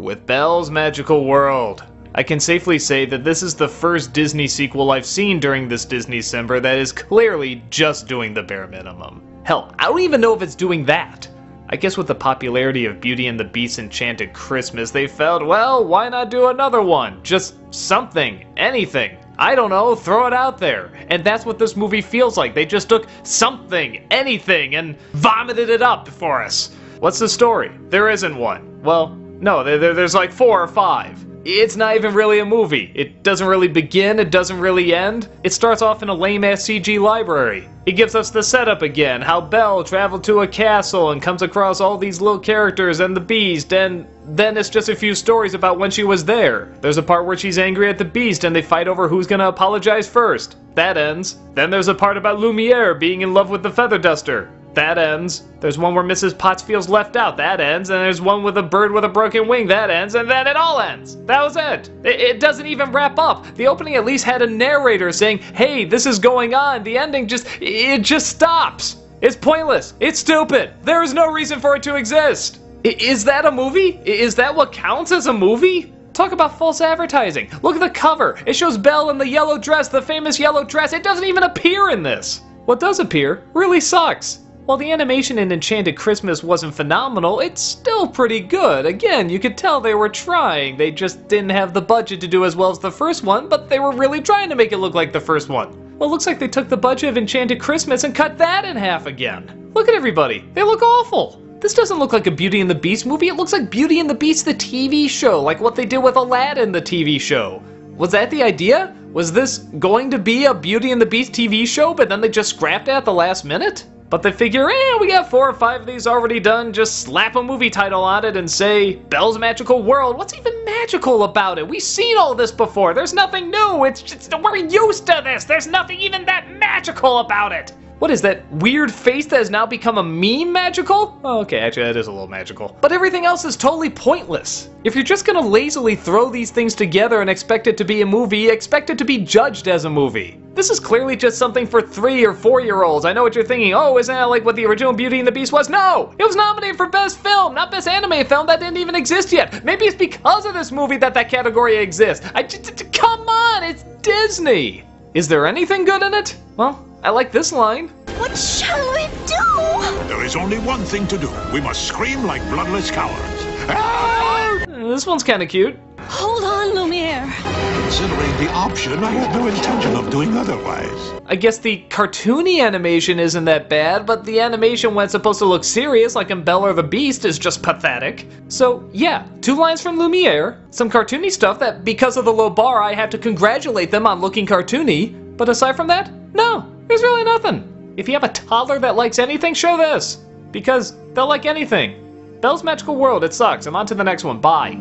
with Belle's Magical World. I can safely say that this is the first Disney sequel I've seen during this Disneycember that is clearly just doing the bare minimum. Hell, I don't even know if it's doing that. I guess with the popularity of Beauty and the Beast's Enchanted Christmas, they felt, well, why not do another one? Just something, anything. I don't know, throw it out there. And that's what this movie feels like. They just took something, anything, and vomited it up for us. What's the story? There isn't one. Well, no, there's like 4 or 5. It's not even really a movie. It doesn't really begin, it doesn't really end. It starts off in a lame-ass CG library. It gives us the setup again, how Belle traveled to a castle and comes across all these little characters and the Beast, and then it's just a few stories about when she was there. There's a part where she's angry at the Beast and they fight over who's gonna apologize first. That ends. Then there's a part about Lumiere being in love with the Feather Duster. That ends. There's one where Mrs. Potts feels left out. That ends. And there's one with a bird with a broken wing. That ends. And then it all ends. That was it. It doesn't even wrap up. The opening at least had a narrator saying, hey, this is going on. The ending it just stops. It's pointless. It's stupid. There is no reason for it to exist. Is that a movie? Is that what counts as a movie? Talk about false advertising. Look at the cover. It shows Belle in the yellow dress, the famous yellow dress. It doesn't even appear in this. What does appear really sucks. While the animation in Enchanted Christmas wasn't phenomenal, it's still pretty good. Again, you could tell they were trying. They just didn't have the budget to do as well as the first one, but they were really trying to make it look like the first one. Well, it looks like they took the budget of Enchanted Christmas and cut that in half again. Look at everybody. They look awful. This doesn't look like a Beauty and the Beast movie. It looks like Beauty and the Beast the TV show, like what they did with Aladdin the TV show. Was that the idea? Was this going to be a Beauty and the Beast TV show, but then they just scrapped it at the last minute? But they figure, we got 4 or 5 of these already done, just slap a movie title on it and say, Belle's Magical World. What's even magical about it? We've seen all this before. There's nothing new. It's just, we're used to this. There's nothing even that magical about it. What is that weird face that has now become a meme magical? Oh, okay, actually that is a little magical. But everything else is totally pointless. If you're just gonna lazily throw these things together and expect it to be a movie, expect it to be judged as a movie. This is clearly just something for 3 or 4-year-olds. I know what you're thinking, oh, isn't that like what the original Beauty and the Beast was? No! It was nominated for Best Film, not Best Animated Film. That didn't even exist yet. Maybe it's because of this movie that category exists. Come on, it's Disney! Is there anything good in it? Well, I like this line. What shall we do? There is only one thing to do. We must scream like bloodless cowards. Ah! This one's kind of cute. Hold on, Lumiere. Considering the option, I have no intention of doing otherwise. I guess the cartoony animation isn't that bad, but the animation when it's supposed to look serious, like in Belle or the Beast, is just pathetic. So, yeah, 2 lines from Lumiere, some cartoony stuff that, because of the low bar, I have to congratulate them on looking cartoony. But aside from that, no, there's really nothing. If you have a toddler that likes anything, show this. Because they'll like anything. Belle's Magical World, it sucks. I'm on to the next one. Bye.